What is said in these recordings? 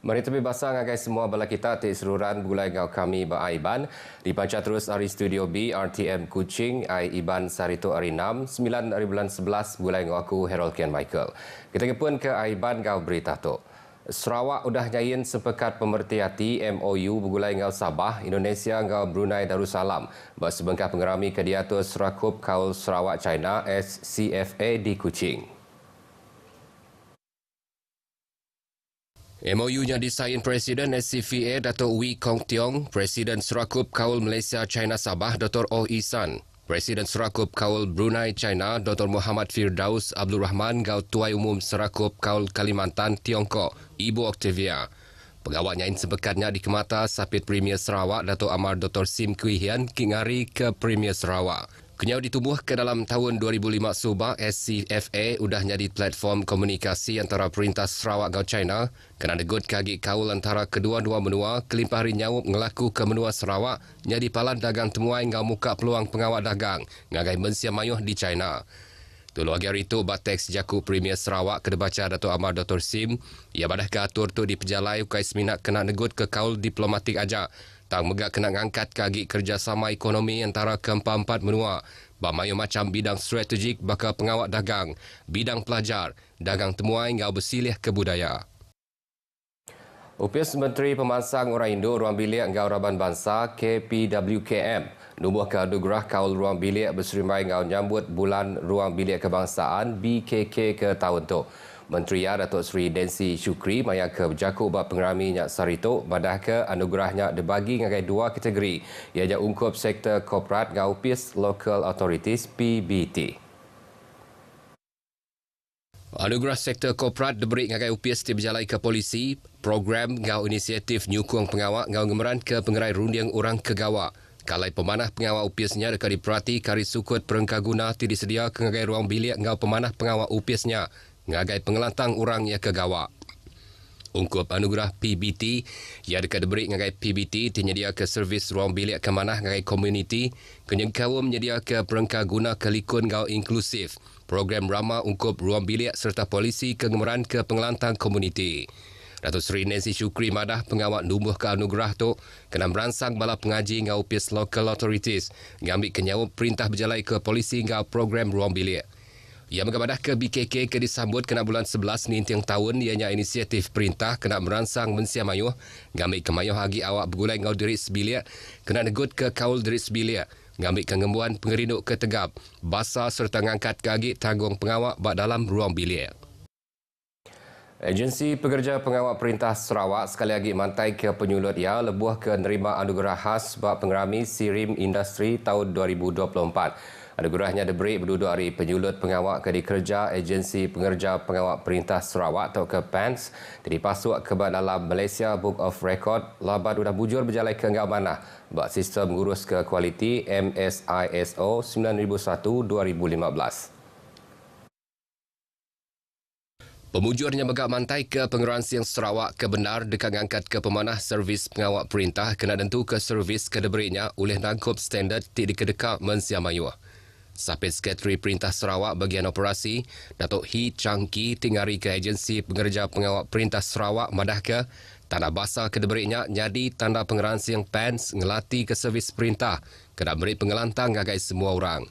Mari tepi basah ngagai semua bala kita ti seluruhan bulai ngau kami ba Aiban dipancar terus dari studio B RTM Kuching ai Iban Sarito hari 6 9 hari bulan 11 bulai ngau aku Harold Ken Michael. Kita pun ke Aiban ngau berita tu. Sarawak udah nyayin sepekat pemerhati MOU bergulai ngau Sabah, Indonesia ngau Brunei Darussalam. Bersebengkah pengerami ke diatur Serakup Kaul Sarawak China SCFA di Kuching. MOU-nya disain Presiden SCFA Dato' Wee Kong Tiong, Presiden Serakup Kaul Malaysia China Sabah Dr. Oh Isan, Presiden Serakup Kaul Brunei China Dr. Muhammad Firdaus Abdul Rahman gau Tuai Umum Serakup Kaul Kalimantan Tiongkok Ibu Octavia. Pegawai nyain sebekatnya dikemata Sapit Premier Sarawak Dato' Amar Dr. Sim Kui Hian kingari ke Premier Sarawak. Kenyau ditubuh ke dalam tahun 2005 subah, SCFA udah jadi platform komunikasi antara Perintah Sarawak gau China kena degut kagi kaul antara kedua-dua menua kelimpah hari nyawup ngelaku ke menua Sarawak jadi palan dagang temuai ngau muka peluang pengawak dagang ngagai mensia mayuh di China. Tulu hari itu Bateks Jaku Premier Sarawak kedebaca Dato' Amar Dr. Sim ia badah ke atur tu di pejalai ukai seminat kena degut ke kaul diplomatik aja. Tang megak kena ngangkat kagi kerjasama ekonomi antara keempat-empat menua. Bamayu macam bidang strategik bakal pengawak dagang, bidang pelajar, dagang temuai ngau bersilih kebudaya. UPS Menteri Pemansang Orang Indo Ruang Bilik Ngau Raban Bangsa KPWKM nubuh ke anugerah kaul ruang bilik berserimai ngau nyambut bulan ruang bilik kebangsaan BKK ke tahun tu. Menteri Datuk Seri Densi Syukri maya ke berjaku bab pengerami Nyak Sarito badah ke anugerahnya dibagi ngagai dua kategori ianya ungkup sektor korporat ngau UPS Local Authorities PBT. Anugerah sektor korporat diberi ngagai UPS di berjalai ke polisi, program ngau inisiatif nyukung pengawak ngau gemeran ke pengerai rundiang orang kegawak. Kalai pemanah pengawak UPS-nya dekat diperhati kari sukut perengka guna ti disedia ke ngagai ruang bilik ngau pemanah pengawak UPS-nya ngagai pengelantang orang ia kegawak. Ungkup anugerah PBT ia dekat diberi ngagai PBT tinyedia ke servis ruang bilik kemanah ngagai komuniti kenyengkawum menyedia ke perengka guna kelikun ngau inklusif. Program Rama ungkup ruang bilik serta polisi kegemeran ke pengelantang komuniti. Datuk Seri Nancy Syukri madah pengawak numbuh ke anugerah tu kena merangsang bala pengaji ngau UPS Local Authorities ngambil kenyawup perintah berjalai ke polisi ngau program ruang bilik. Ia mengabadah ke BKK ke disambut kena bulan 11 ni tiang tahun ianya inisiatif perintah kena merangsang mensia mayuh ngambil kemayuh hagi awak bergulai ngau diri sebilik kena negut ke kaul diri sebilik ngambil kengembuan pengerinduk ke tegap basa serta ngangkat kagi tanggung pengawak bak dalam ruang bilik. Agensi Pekerja Pengawak Perintah Sarawak sekali lagi mantai ke penyulut ia lebuh ke nerima anugerah khas bak pengerami Sirim Industri tahun 2024. Anugerahnya diberi berduduk hari penyulut pengawak ke dikerja Agensi Pengerja Pengawak Perintah Sarawak atau ke PANS dipasuk ke dalam Malaysia Book of Record labat udah bujur berjalai ke ngau manah bak sistem mengurus ke kualiti MSISO 9001-2015. Pemujurnya megak mantai ke pengeruan siang Sarawak ke benar dekat ngangkat ke pemanah servis pengawak perintah kena tentu ke servis ke diberinya oleh nangkup standard ti dikedekak mensia mayuh. Sapit Sekretari Perintah Sarawak bagian operasi, Datuk He Chang Ki tingari ke Agensi Pengerja Pengawak Perintah Sarawak madah ke tanda basa ke diberinya jadi tanda pengeruan siang PANS ngelati ke servis perintah kena beri pengelantang ngagai semua orang.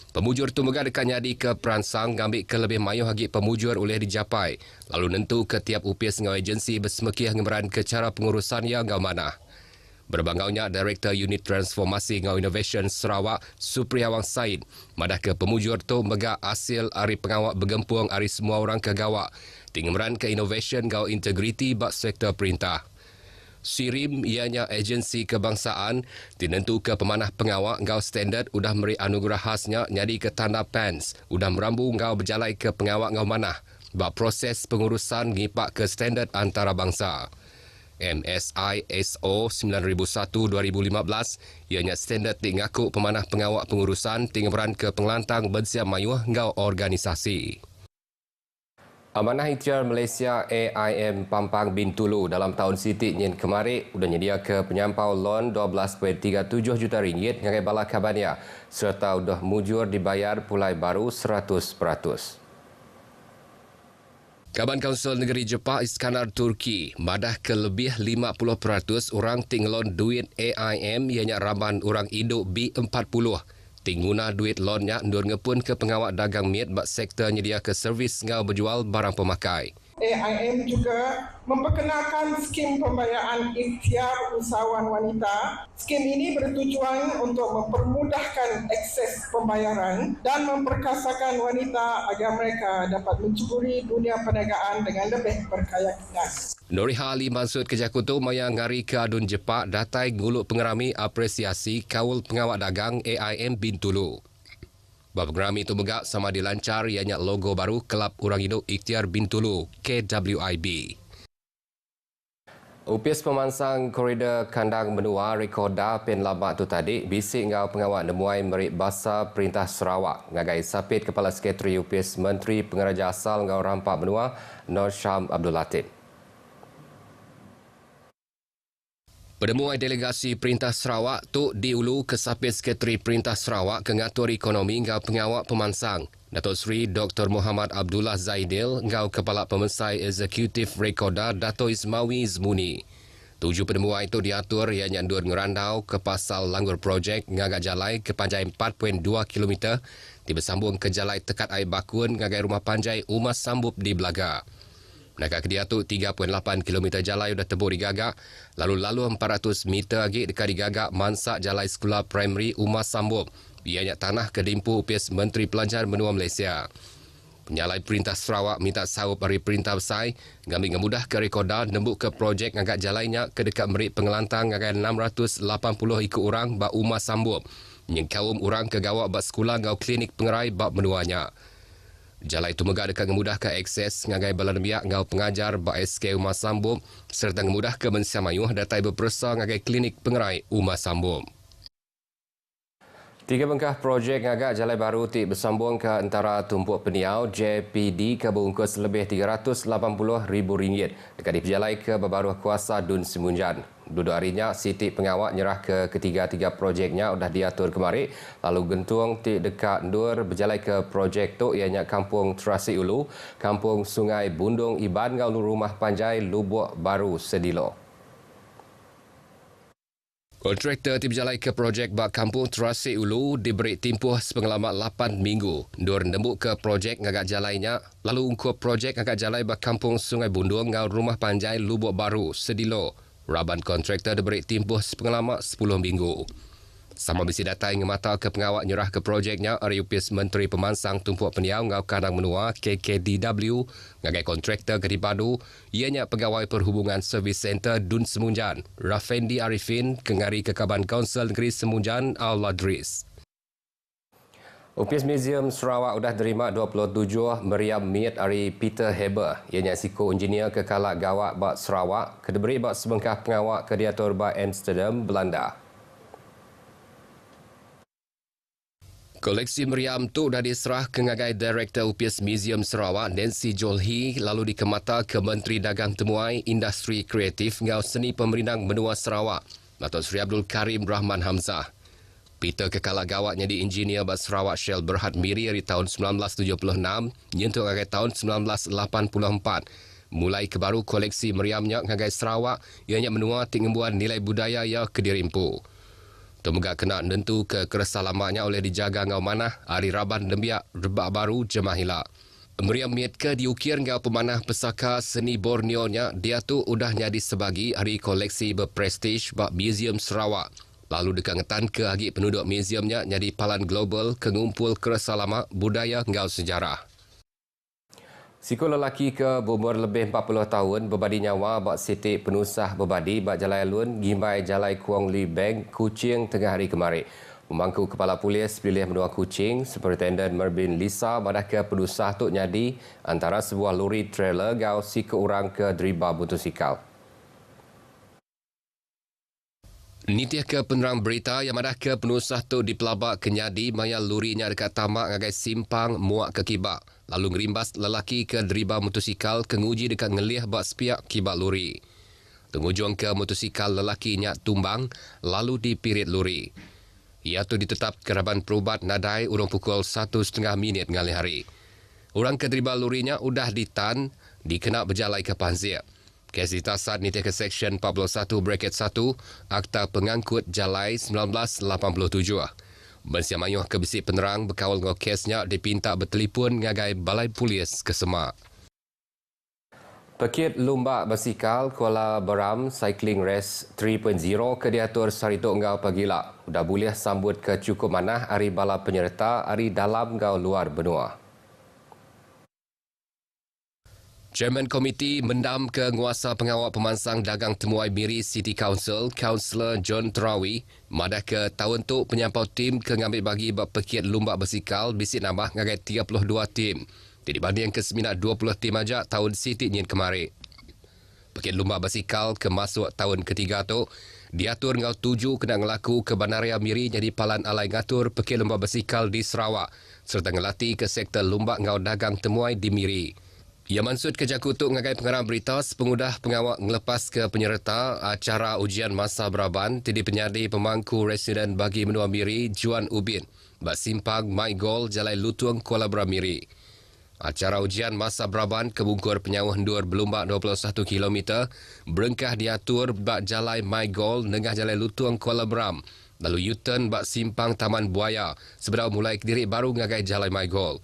Pemujur tu megah dekat nyadi ke peransang ngambil ke lebih mayuh hagi pemujur oleh dijapai. Lalu nentu ke tiap UPS ngau agensi bersemekih ngemeran ke cara pengurusan yang ngau manah. Berbangaunya Direktur Unit Transformasi ngau Innovation Sarawak Supriyawang Said madah ke pemujur tu megah hasil hari pengawak bergempung hari semua orang kegawak. Tinggemeran ke innovation ngau integriti bak sektor perintah. Sirim ianya agensi kebangsaan tinentu ke pemanah pengawak ngau standard udah meri anugerah khasnya nyadi ke tanda PANS udah merambu ngau berjalai ke pengawak ngau manah bak proses pengurusan ngipak ke standard antarabangsa. MSISO 9001-2015 ianya standard tingaku pemanah pengawak pengurusan tinggemeran ke pengelantang bensia mayuh ngau organisasi. Amanah Ikhtiar Malaysia AIM Pampang Bintulu dalam tahun Siti nyen kemarin sudah nyedia ke penyampau lon 12.37 juta ringgit ngagai bala kabania serta sudah mujur dibayar pulai baru 100%. Kaban Kaunsil Negeri Jepang Iskandar Turki madah ke lebih 50% orang tinglon duit AIM ianya ramban orang hidup B40. Tingguna duit lonnya ndur ngepun ke pengawak dagang miat bak sektor nyedia ke servis ngau berjual barang pemakai. AIM juga memperkenalkan skim pembiayaan ikhtiar usahawan wanita. Skim ini bertujuan untuk mempermudahkan akses pembayaran dan memperkasakan wanita agar mereka dapat mencuburi dunia perniagaan dengan lebih berkeyakinan. Nuriha Ali Mansud Kejakutu maya ngari ke adun Jepang datai nguluk pengerami apresiasi kaul pengawak dagang AIM Bintulu. Bab pengerami itu megak sama dilancar ianya logo baru Kelab Urang Hidup Ikhtiar Bintulu KWIB. Upis pemansang koridor kandang benua rekoda pen labak tu tadi bisik ngau pengawak nemuai merik basa Perintah Sarawak ngagai sapit Kepala Sekretari Upis Menteri Pengeraja Asal ngau rampak benua Nur Syam Abdul Latif. Pertemuan delegasi Perintah Sarawak tu diulu ke sapit Sekretari Perintah Sarawak ke ngatur ekonomi ngau pengawak pemansang. Datuk Seri Dr. Muhammad Abdullah Zaidil ngau Kepala Pemensai Eksekutif Rekoda Dato' Ismawi Zmuni. Tujuh pertemuan itu diatur yang nyandur ngerandau ke pasal langgur projek ngagak jalai ke panjai 4.2 km tiba sambung ke jalai tekat air bakun ngagai rumah panjai Umas Sambup di Belaga. Nakak diatur 3.8 km jalai sudah tebur digagak, lalu 400 meter lagi dekat digagak mansak jalai sekolah primary Umas Sambup. Ianya tanah kedimpu upis Menteri Pelajar Benua Malaysia. Penyalai Perintah Sarawak minta sahub dari Perintah Besai ngambil ngemudah ke rekoda nembuk ke projek ngagak jalainya ke dekat merik pengelantang ngagak 680 ikut orang bak Umas Sambup. Yang kaum orang ke gawak bak sekolah ngau klinik pengerai bak menuanya. Jalai itu megak dekat ngemudah ke akses ngagai balan biak ngau pengajar bak SK Umas Sambup serta ngemudah ke Mensia Mayuh datai berpersa ngagai klinik pengerai Umas Sambup. Tiga bengkah projek ngagak jalai baru ti bersambung ke antara tumpuk peniau JPD ke bungkus lebih RM380,000 dekat diperjalai ke berbaruh kuasa Dun Semunjan. Duduk harinya Siti Pengawak nyerah ke ketiga-tiga projeknya sudah diatur kemari lalu gentung ti dekat Ndur berjalai ke projek tu ianya Kampung Terasi Ulu, Kampung Sungai Bundung Iban ngau Rumah Panjai Lubuk Baru Sedilo. Kontraktor tim jalai ke projek bak Kampung Terasi Ulu diberi tempoh sepengalaman 8 minggu. Nur nembuk ke projek ngagak jalainya, lalu ungkup projek ngagak jalai bak Kampung Sungai Bundung ngau Rumah Panjai Lubuk Baru Sedilo. Raban kontraktor diberi tempoh sepengalaman 10 minggu. Sama bisi datai ngemata ke pengawak nyerah ke projeknya Ariupis Menteri Pemansang Tumpuk Peniau ngau Kandang Menua KKDW ngagai kontraktor Gedi Badu ianya pegawai perhubungan Servis Center Dun Semunjan Rafendi Arifin kengari ke Kaban Kaunsil Negeri Semunjan Al-Ladris. Upis Museum Sarawak sudah terima 27 meriam miat dari Peter Heber ianya siko engineer kekalak gawak bak Sarawak kediberi bak sebengkah pengawak ke diatur bak Amsterdam Belanda. Koleksi meriam tu dah diserah ke ngagai Direktur Upis Museum Sarawak Nancy Jolhi lalu dikemata ke Menteri Dagang Temuai Industri Kreatif ngau Seni Pemerintang Benua Sarawak Datuk Seri Abdul Karim Rahman Hamzah. Peter kekalak gawaknya di engineer bak Sarawak Shell Berhad Miri dari tahun 1976 nyentuh ngagai tahun 1984. Mulai ke baru koleksi meriamnya ngagai Sarawak ianya menua tinggembuan nilai budaya yang kedirimpu. Temegak kena nentu ke keresalamannya oleh dijaga ngau manah hari Raban Dembiak Rebak Baru Jemahila. Meriam miat ke diukir ngau pemanah pesaka seni Borneo-nya dia tu udah nyadi sebagi hari koleksi berprestij bak Museum Sarawak. Lalu dekangetan ke agi penduduk museumnya nyadi palan global ke ngumpul keresalama budaya ngau sejarah. Siko lelaki ke berumur lebih 40 tahun berbadi nyawa bak Siti Penusah berbadi bak Jalai Alun Gimbai Jalai Kuang Li Bank Kuching tengah hari kemarin. Pemangku Kepala Polis Pilih Menua Kuching Superintendent Mervin Lisa badah ke penusah tu nyadi antara sebuah lori trailer gau siko orang ke deriba motosikal. Nitiah ke penerang berita yang madah ke penusah tu dipelabak kenyadi maya lurinya dekat tamak ngagai simpang muak ke kibak. Lalu ngerimbas lelaki ke deriba motosikal kenguji dekat ngelih bak sepiak kibak lori. Tengujung ke motosikal lelakinya tumbang lalu dipirit lori. Ia tu ditetap keraban perubat nadai urung pukul 1.30 minit ngalih hari. Orang ke deriba lorinya udah ditan dikena berjalai ke Panzir. Kes ditasan Niti ke Seksyen 41/1 Akta Pengangkut Jalai 1987. Mensiam mayuh ke Bisik Penerang berkawal dengan kesnya dipinta bertelefon ngagai Balai Polis ke Semak. Pekit Lumba Basikal Kuala Beram Cycling Race 3.0 ke diatur Saritok Ngau Pagila. Dah boleh sambut ke cukup manah hari bala penyerta hari dalam ngau luar benua. Chairman Komiti Mendam Penguasa Pengawal Pemansang Dagang Temuai Miri City Council, Kaunselor John Terawi, madah ke tahun tu penyampau tim ke ngambil bagi bab pekit Lumba Basikal bisik nambah ngagai 32 tim. Dibanding ke seminat 20 tim aja tahun Siti nyen kemarin. Pekit Lumba Basikal ke masuk tahun ketiga tu, diatur ngau 7 kena ngelaku ke Bandaria Miri jadi palan alai ngatur pekit Lumba Basikal di Sarawak serta ngelatih ke sektor lumba ngau dagang temuai di Miri. Ia maksud kerja kutuk ngagai pengarang berita sepengudah pengawak ngelepas ke penyerta acara ujian masa beraban tidi penyadi pemangku residen bagi menua Miri Juan Ubin bak simpang My Goal Jalai Lutung Kuala Beram Miri. Acara ujian masa beraban kebungkur penyawah ndur berlumba 21 km berengkah diatur bak Jalai My Goal Nengah Jalai Lutung Kuala Beram lalu U-turn bak simpang Taman Buaya sebenarnya mulai kediri baru ngagai Jalai My Goal.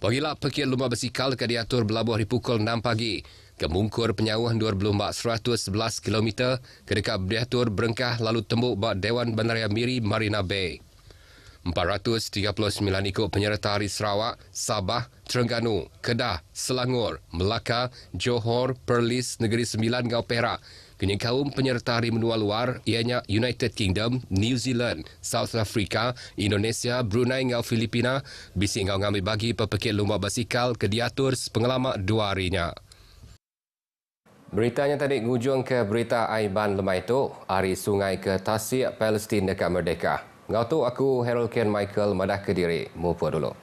Bagilah pekit Lumba Basikal ke diatur berlabuh di pukul 6 pagi ke bungkur penyawah ndur berlumba 111 km ke dekat diatur berengkah lalu tembuk bak Dewan Bandaria Miri Marina Bay. 439 ikut penyerta hari Sarawak, Sabah, Terengganu, Kedah, Selangor, Melaka, Johor, Perlis, Negeri Sembilan, Ngau Perak. Kini kaum penyerta hari menua luar ianya United Kingdom, New Zealand, South Africa, Indonesia, Brunei, Ngau Filipina, bisik ngau ngambil bagi pepekit Lumba Basikal ke diatur sepengalamak 2 harinya. Beritanya tadi ngujung ke berita Aiban lemai itu, hari sungai ke Tasik Palestin dekat Merdeka. Ngau tu aku Harold Ken Michael madah ke diri. Mumpur dulu.